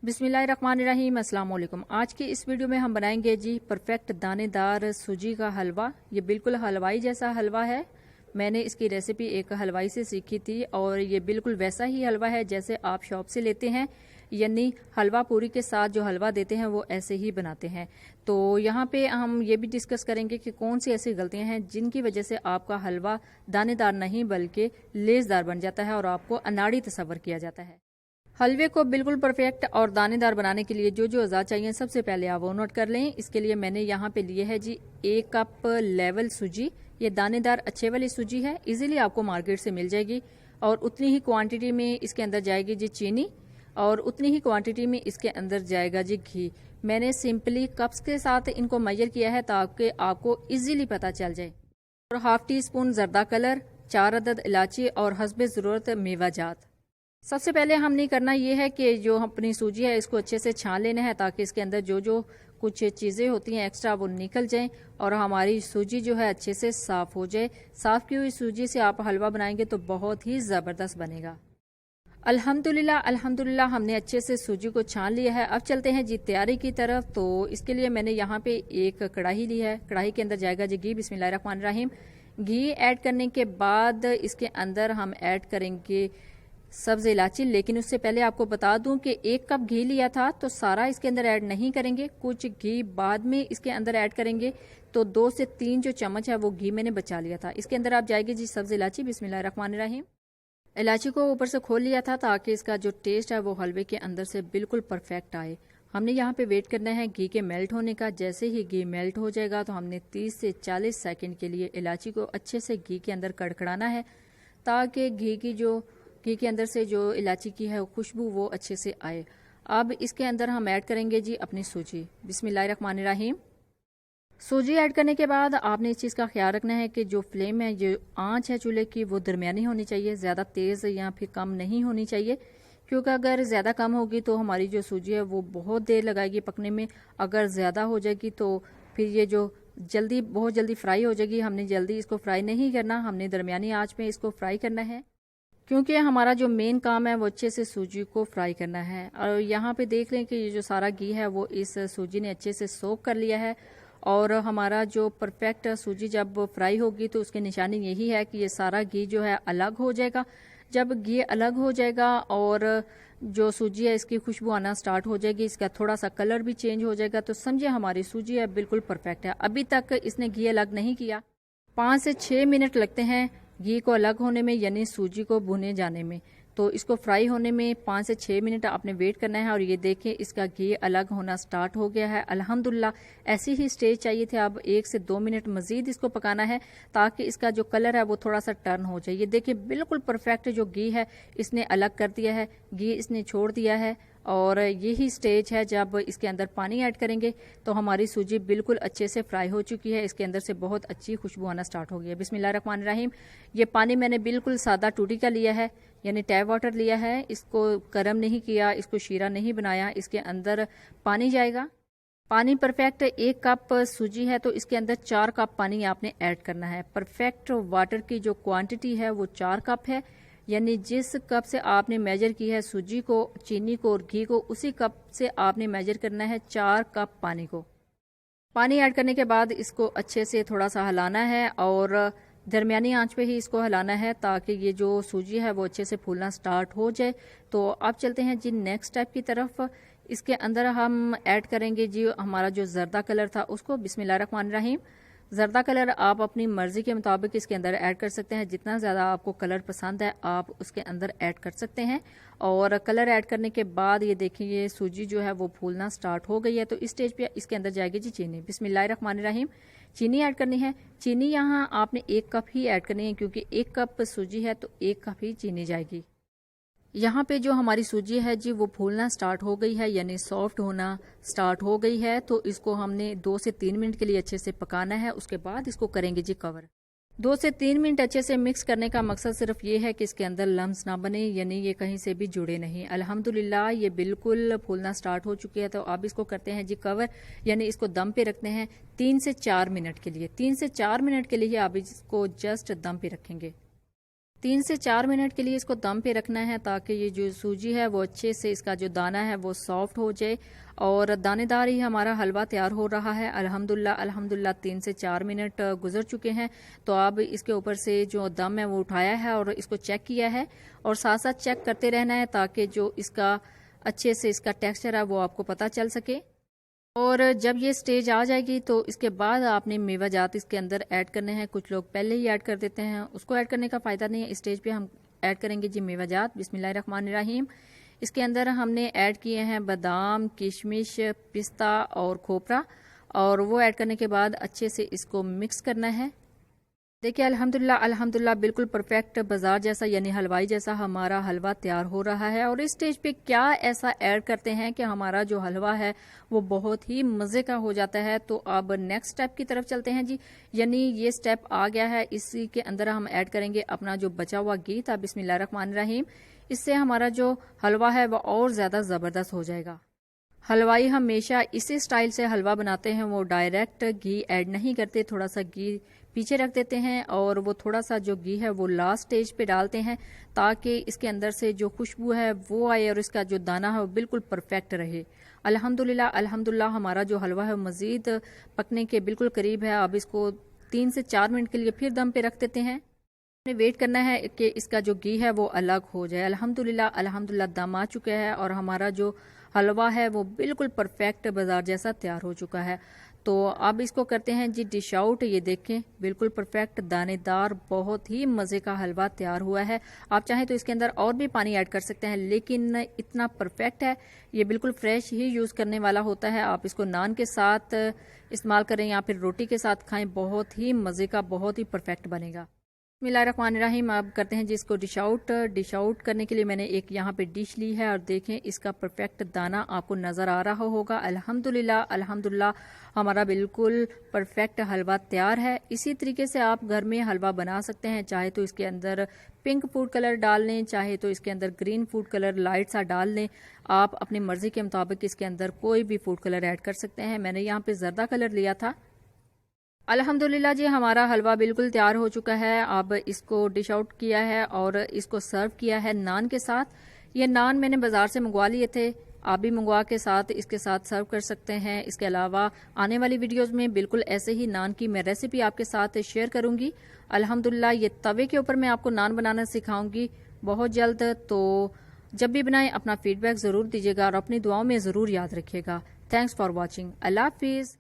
बिस्मिल्लाहिर्रहमानिर्रहीम, अस्सलाम वालेकुम। आज की इस वीडियो में हम बनाएंगे जी परफेक्ट दानेदार सूजी का हलवा। ये बिल्कुल हलवाई जैसा हलवा है। मैंने इसकी रेसिपी एक हलवाई से सीखी थी और ये बिल्कुल वैसा ही हलवा है जैसे आप शॉप से लेते हैं, यानी हलवा पूरी के साथ जो हलवा देते हैं वो ऐसे ही बनाते हैं। तो यहाँ पे हम ये भी डिस्कस करेंगे कि कौन सी ऐसी गलतियां हैं जिनकी वजह से आपका हलवा दानेदार नहीं बल्कि लेसदार बन जाता है और आपको अनाड़ी तस्वर किया जाता है। हलवे को बिल्कुल परफेक्ट और दानेदार बनाने के लिए जो जो अज़ा चाहिए सबसे पहले आप वो नोट कर लें। इसके लिए मैंने यहाँ पे लिए है जी 1 कप लेवल सूजी। ये दानेदार अच्छे वाली सूजी है, इजीली आपको मार्केट से मिल जाएगी। और उतनी ही क्वांटिटी में इसके अंदर जाएगी जी चीनी और उतनी ही क्वांटिटी में इसके अंदर जाएगा जी घी। मैंने सिंपली कप्स के साथ इनको मेजर किया है ताकि आपको इजीली पता चल जाए। और हाफ टी स्पून जर्दा कलर, 4 अदद इलायची और हस्बे ज़रूरत मेवा जात। सबसे पहले हमने करना ये है कि जो अपनी सूजी है इसको अच्छे से छान लेना है ताकि इसके अंदर जो जो कुछ चीज़ें होती हैं एक्स्ट्रा वो निकल जाएं और हमारी सूजी जो है अच्छे से साफ़ हो जाए। साफ़ की हुई सूजी से आप हलवा बनाएंगे तो बहुत ही ज़बरदस्त बनेगा। अल्हम्दुलिल्लाह हमने अच्छे से सूजी को छान लिया है। अब चलते हैं जी तैयारी की तरफ। तो इसके लिए मैंने यहाँ पे एक कढ़ाई ली है। कढ़ाई के अंदर जाएगा जी घी। बिस्मिल्लाहिर्रहमानिर्रहीम। घी ऐड करने के बाद इसके अंदर हम ऐड करेंगे सब्ज इलायची। लेकिन उससे पहले आपको बता दूं कि 1 कप घी लिया था तो सारा इसके अंदर ऐड नहीं करेंगे, कुछ घी बाद में इसके अंदर ऐड करेंगे। तो 2 से 3 जो चम्मच है वो घी मैंने बचा लिया था। इसके अंदर आप जाएगी जी सब्ज इलायची। बिस्मिल्लाहिर्रहमानिर्रहीम। इलायची को ऊपर से खोल लिया था ताकि इसका जो टेस्ट है वो हलवे के अंदर से बिल्कुल परफेक्ट आए। हमने यहाँ पे वेट करना है घी के मेल्ट होने का। जैसे ही घी मेल्ट हो जाएगा तो हमने 30 से 40 सेकंड के लिए इलायची को अच्छे से घी के अंदर कड़कड़ाना है ताकि घी के अंदर से जो इलायची की है खुशबू वो अच्छे से आए। अब इसके अंदर हम ऐड करेंगे जी अपनी सूजी। बिस्मिल्लाहिर्रहमानिर्रहीम। सूजी ऐड करने के बाद आपने इस चीज़ का ख्याल रखना है कि जो फ्लेम है, जो आंच है चूल्हे की, वो दरमियानी होनी चाहिए, ज़्यादा तेज़ या फिर कम नहीं होनी चाहिए। क्योंकि अगर ज़्यादा कम होगी तो हमारी जो सूजी है वो बहुत देर लगाएगी पकने में। अगर ज़्यादा हो जाएगी तो फिर ये जो बहुत जल्दी फ्राई हो जाएगी। हमने जल्दी इसको फ्राई नहीं करना, हमने दरमियानी आंच में इसको फ्राई करना है क्योंकि हमारा जो मेन काम है वो अच्छे से सूजी को फ्राई करना है। और यहाँ पे देख लें कि ये जो सारा घी है वो इस सूजी ने अच्छे से सोक कर लिया है। और हमारा जो परफेक्ट सूजी जब फ्राई होगी तो उसकी निशानी यही है कि ये सारा घी जो है अलग हो जाएगा। जब घी अलग हो जाएगा और जो सूजी है इसकी खुशबू आना स्टार्ट हो जाएगी, इसका थोड़ा सा कलर भी चेंज हो जाएगा, तो समझिए हमारी सूजी है बिल्कुल परफेक्ट है। अभी तक इसने घी अलग नहीं किया। 5 से 6 मिनट लगते हैं घी को अलग होने में, यानी सूजी को भुने जाने में। तो इसको फ्राई होने में 5 से 6 मिनट आपने वेट करना है। और ये देखें इसका घी अलग होना स्टार्ट हो गया है। अल्हम्दुलिल्लाह ऐसी ही स्टेज चाहिए थे। अब 1 से 2 मिनट मजीद इसको पकाना है ताकि इसका जो कलर है वो थोड़ा सा टर्न हो जाए। ये देखिए बिल्कुल परफेक्ट जो घी है इसने अलग कर दिया है, घी इसने छोड़ दिया है। और यही स्टेज है जब इसके अंदर पानी ऐड करेंगे तो हमारी सूजी बिल्कुल अच्छे से फ्राई हो चुकी है। इसके अंदर से बहुत अच्छी खुशबू आना स्टार्ट हो गई है। बिस्मिल्लाहिर्रहमानिर्रहीम। ये पानी मैंने बिल्कुल सादा टूटी का लिया है, यानी टैप वाटर लिया है। इसको गर्म नहीं किया, इसको शीरा नहीं बनाया। इसके अंदर पानी जाएगा। पानी परफेक्ट 1 कप सूजी है तो इसके अंदर 4 कप पानी आपने ऐड करना है। परफेक्ट वाटर की जो क्वांटिटी है वो 4 कप है, यानी जिस कप से आपने मेजर की है सूजी को, चीनी को और घी को, उसी कप से आपने मेजर करना है 4 कप पानी को। पानी ऐड करने के बाद इसको अच्छे से थोड़ा सा हिलाना है और दरमियानी आंच पे ही इसको हिलाना है ताकि ये जो सूजी है वो अच्छे से फूलना स्टार्ट हो जाए। तो अब चलते हैं जी नेक्स्ट स्टेप की तरफ। इसके अंदर हम ऐड करेंगे जी हमारा जो जर्दा कलर था उसको। बिस्मिल्लाहिर्रहमानिर्रहीम। जर्दा कलर आप अपनी मर्जी के मुताबिक इसके अंदर ऐड कर सकते हैं। जितना ज़्यादा आपको कलर पसंद है आप उसके अंदर ऐड कर सकते हैं। और कलर ऐड करने के बाद ये देखिए सूजी जो है वो फूलना स्टार्ट हो गई है। तो इस स्टेज पे इसके अंदर जाएगी जी चीनी। बिस्मिल्लाहिर्रहमानिर्रहीम। चीनी ऐड करनी है। चीनी यहाँ आपने 1 कप ही ऐड करनी है क्योंकि 1 कप सूजी है तो 1 कप ही चीनी जाएगी। यहाँ पे जो हमारी सूजी है जी वो फूलना स्टार्ट हो गई है, यानी सॉफ्ट होना स्टार्ट हो गई है। तो इसको हमने 2 से 3 मिनट के लिए अच्छे से पकाना है। उसके बाद इसको करेंगे जी कवर। 2 से 3 मिनट अच्छे से मिक्स करने का मकसद सिर्फ ये है कि इसके अंदर लम्स ना बने, यानी ये कहीं से भी जुड़े नहीं। अल्हम्दुलिल्लाह ये बिल्कुल फूलना स्टार्ट हो चुकी है। तो अब इसको करते हैं जी कवर, यानी इसको दम पे रखते हैं 3 से 4 मिनट के लिए। 3 से 4 मिनट के लिए आप इसको जस्ट दम पे रखेंगे। 3 से 4 मिनट के लिए इसको दम पे रखना है ताकि ये जो सूजी है वो अच्छे से इसका जो दाना है वो सॉफ्ट हो जाए और दानेदार ही हमारा हलवा तैयार हो रहा है। अल्हम्दुलिल्लाह अल्हम्दुलिल्लाह 3 से 4 मिनट गुजर चुके हैं। तो अब इसके ऊपर से जो दम है वो उठाया है और इसको चेक किया है और साथ साथ चेक करते रहना है ताकि जो इसका अच्छे से इसका टेक्सचर है वो आपको पता चल सके। और जब ये स्टेज आ जाएगी तो इसके बाद आपने मेवा जात इसके अंदर ऐड करने हैं। कुछ लोग पहले ही ऐड कर देते हैं, उसको ऐड करने का फ़ायदा नहीं है। इस स्टेज पे हम ऐड करेंगे जी मेवा जात। बिस्मिल्लाहिर्रहमानिर्रहीम। इसके अंदर हमने ऐड किए हैं बादाम, किशमिश, पिस्ता और खोपरा और वो ऐड करने के बाद अच्छे से इसको मिक्स करना है। देखिए अल्हम्दुलिल्लाह अल्हम्दुलिल्लाह बिल्कुल परफेक्ट बाजार जैसा यानी हलवाई जैसा हमारा हलवा तैयार हो रहा है। और इस स्टेज पे क्या ऐसा ऐड करते हैं कि हमारा जो हलवा है वो बहुत ही मज़े का हो जाता है। तो अब नेक्स्ट स्टेप की तरफ चलते हैं जी, यानी ये स्टेप आ गया है। इसी के अंदर हम ऐड करेंगे अपना जो बचा हुआ घी था। बिस्मिल्लाहिर्रहमानिर्रहीम। इससे हमारा जो हलवा है वो और ज़्यादा ज़बरदस्त हो जाएगा। हलवाई हमेशा इसी स्टाइल से हलवा बनाते हैं, वो डायरेक्ट घी ऐड नहीं करते, थोड़ा सा घी पीछे रख देते हैं और वो थोड़ा सा जो घी है वो लास्ट स्टेज पे डालते हैं ताकि इसके अंदर से जो खुशबू है वो आए और इसका जो दाना है वो बिल्कुल परफेक्ट रहे। अल्हम्दुलिल्लाह अल्हम्दुलिल्लाह हमारा जो हलवा है मज़ीद पकने के बिल्कुल करीब है। अब इसको 3 से 4 मिनट के लिए फिर दम पे रख देते हैं। वेट करना है कि इसका जो घी है वो अलग हो जाए। अल्हम्दुलिल्लाह अल्हम्दुलिल्लाह दम आ चुका है और हमारा जो हलवा है वो बिल्कुल परफेक्ट बाजार जैसा तैयार हो चुका है। तो अब इसको करते हैं जी डिश आउट। ये देखें बिल्कुल परफेक्ट दानेदार बहुत ही मज़े का हलवा तैयार हुआ है। आप चाहें तो इसके अंदर और भी पानी ऐड कर सकते हैं, लेकिन इतना परफेक्ट है, ये बिल्कुल फ्रेश ही यूज़ करने वाला होता है। आप इसको नान के साथ इस्तेमाल करें या फिर रोटी के साथ खाएं, बहुत ही मज़े का बहुत ही परफेक्ट बनेगा। बिस्मिल्लाहिर्रहमानिर्रहीम। अब करते हैं जिसको डिश आउट। डिश आउट करने के लिए मैंने एक यहाँ पे डिश ली है और देखें इसका परफेक्ट दाना आपको नज़र आ रहा होगा। अल्हम्दुलिल्लाह अल्हम्दुलिल्लाह हमारा बिल्कुल परफेक्ट हलवा तैयार है। इसी तरीके से आप घर में हलवा बना सकते हैं, चाहे तो इसके अंदर पिंक फूड कलर डाल लें, चाहे तो इसके अंदर ग्रीन फूड कलर लाइट सा डाल लें। आप अपनी मर्जी के मुताबिक इसके अंदर कोई भी फूड कलर ऐड कर सकते हैं। मैंने यहाँ पे जर्दा कलर लिया था। अल्हम्दुलिल्लाह जी हमारा हलवा बिल्कुल तैयार हो चुका है। अब इसको डिश आउट किया है और इसको सर्व किया है नान के साथ। ये नान मैंने बाजार से मंगवा लिए थे, आप भी मंगवा के साथ इसके साथ सर्व कर सकते हैं। इसके अलावा आने वाली वीडियोस में बिल्कुल ऐसे ही नान की मैं रेसिपी आपके साथ शेयर करूंगी। अल्हम्दुलिल्लाह ये तवे के ऊपर मैं आपको नान बनाना सिखाऊंगी बहुत जल्द। तो जब भी बनाएं अपना फीडबैक ज़रूर दीजिएगा और अपनी दुआओं में ज़रूर याद रखिएगा। Thanks for watching. अल्लाह हाफिज़।